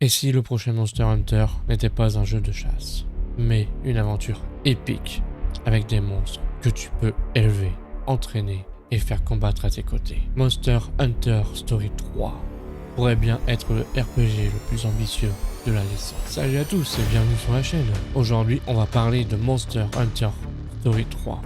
Et si le prochain Monster Hunter n'était pas un jeu de chasse, mais une aventure épique avec des monstres que tu peux élever, entraîner et faire combattre à tes côtés. Monster Hunter Story 3 pourrait bien être le RPG le plus ambitieux de la licence. Salut à tous et bienvenue sur la chaîne. Aujourd'hui, on va parler de Monster Hunter Story 3,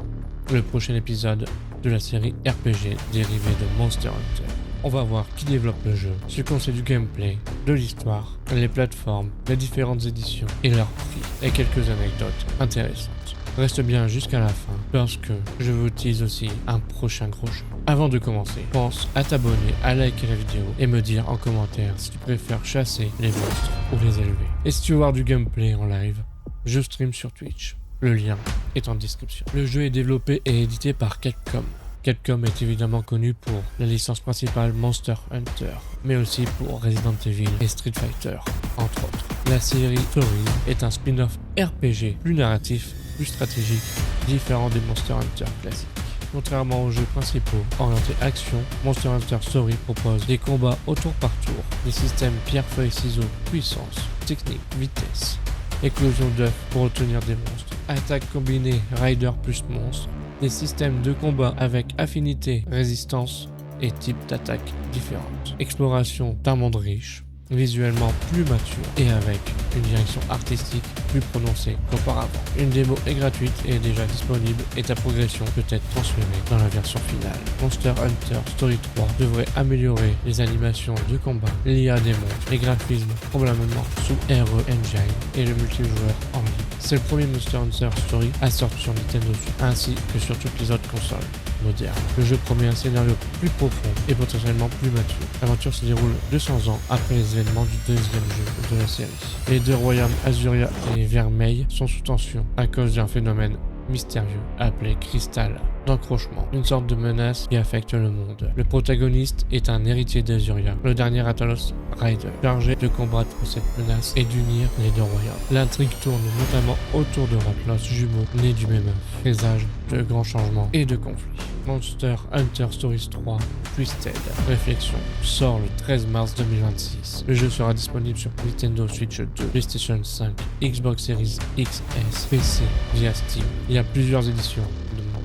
le prochain épisode de la série RPG dérivée de Monster Hunter. On va voir qui développe le jeu, ce qu'on sait du gameplay, de l'histoire, les plateformes, les différentes éditions et leur prix, et quelques anecdotes intéressantes. Reste bien jusqu'à la fin, parce que je vous tease aussi un prochain gros jeu. Avant de commencer, pense à t'abonner, à liker la vidéo et me dire en commentaire si tu préfères chasser les monstres ou les élever. Et si tu veux voir du gameplay en live, je stream sur Twitch. Le lien est en description. Le jeu est développé et édité par Capcom. Capcom est évidemment connu pour la licence principale Monster Hunter, mais aussi pour Resident Evil et Street Fighter, entre autres. La série Story est un spin-off RPG plus narratif, plus stratégique, différent des Monster Hunter classiques. Contrairement aux jeux principaux orientés action, Monster Hunter Story propose des combats au tour par tour, des systèmes pierre-feuille-ciseaux, puissance, technique, vitesse, éclosion d'œufs pour obtenir des monstres, attaque combinée Rider plus monstre, des systèmes de combat avec affinité, résistance et type d'attaque différentes. Exploration d'un monde riche, visuellement plus mature et avec une direction artistique plus prononcée qu'auparavant. Une démo est gratuite et est déjà disponible et ta progression peut être transférée dans la version finale. Monster Hunter Story 3 devrait améliorer les animations de combat, l'IA des monstres, les graphismes probablement sous RE Engine et le multijoueur en ligne. C'est le premier Monster Hunter Story à sortir sur Nintendo Switch ainsi que sur toutes les autres consoles modernes. Le jeu promet un scénario plus profond et potentiellement plus mature. L'aventure se déroule 200 ans après les événements du deuxième jeu de la série. Les deux royaumes Azuria et Vermeil sont sous tension à cause d'un phénomène mystérieux appelé cristal d'encrochement, une sorte de menace qui affecte le monde. Le protagoniste est un héritier d'Azuria, le dernier Atalos Rider, chargé de combattre cette menace et d'unir les deux royaumes. L'intrigue tourne notamment autour de Ratlos, jumeaux nés du même œuf, présage de grands changements et de conflits. Monster Hunter Stories 3 Twisted Réflexion sort le 13 mars 2026. Le jeu sera disponible sur Nintendo Switch 2, PlayStation 5, Xbox Series XS, PC via Steam. Il y a plusieurs éditions.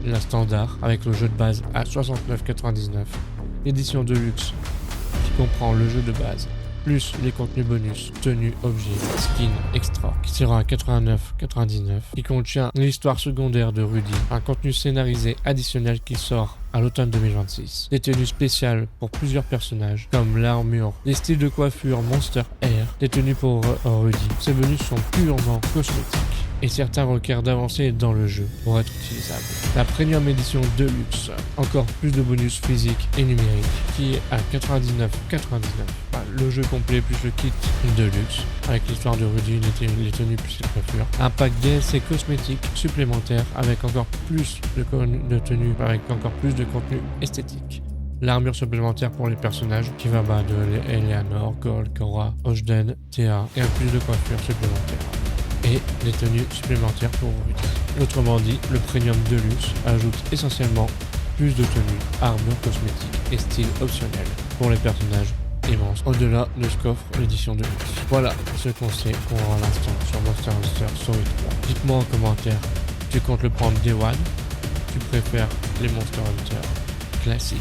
La standard avec le jeu de base à 69,99, l'édition deluxe qui comprend le jeu de base plus les contenus bonus, tenues, objets, skins, extra qui sera à 89,99, qui contient l'histoire secondaire de Rudy, un contenu scénarisé additionnel qui sort à l'automne 2026, des tenues spéciales pour plusieurs personnages comme l'armure, des styles de coiffure Monster Air, des tenues pour Rudy. Ces bonus sont purement cosmétiques et certains requièrent d'avancer dans le jeu pour être utilisables. La Premium Edition Deluxe, encore plus de bonus physiques et numériques, qui est à 99,99. Le jeu complet plus le kit Deluxe, avec l'histoire de Rudy, les tenues plus les coiffures. Un pack DLC cosmétique supplémentaire avec encore plus de tenues, avec encore plus de contenu esthétique. L'armure supplémentaire pour les personnages qui va de Eleanor, Gold, Cora, Ogden, Thea et un plus de coiffure supplémentaire. Et des tenues supplémentaires pour Rudy. Autrement dit, le Premium Deluxe ajoute essentiellement plus de tenues, armures cosmétiques et styles optionnels pour les personnages et monstres, au-delà de ce qu'offre l'édition Deluxe. Voilà ce qu'on sait pour l'instant sur Monster Hunter Story 3. Dites-moi en commentaire, tu comptes le prendre Day One, tu préfères les Monster Hunter classiques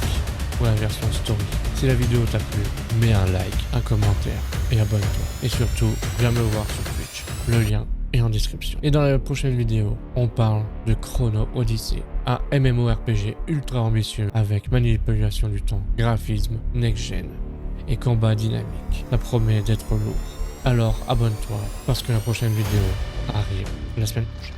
ou la version Story. Si la vidéo t'a plu, mets un like, un commentaire et abonne-toi. Et surtout, viens me voir sur Twitch. Le lien est en description. Et dans la prochaine vidéo, on parle de Chrono Odyssey, un MMORPG ultra ambitieux avec manipulation du temps, graphisme, next-gen et combat dynamique. Ça promet d'être lourd. Alors abonne-toi parce que la prochaine vidéo arrive la semaine prochaine.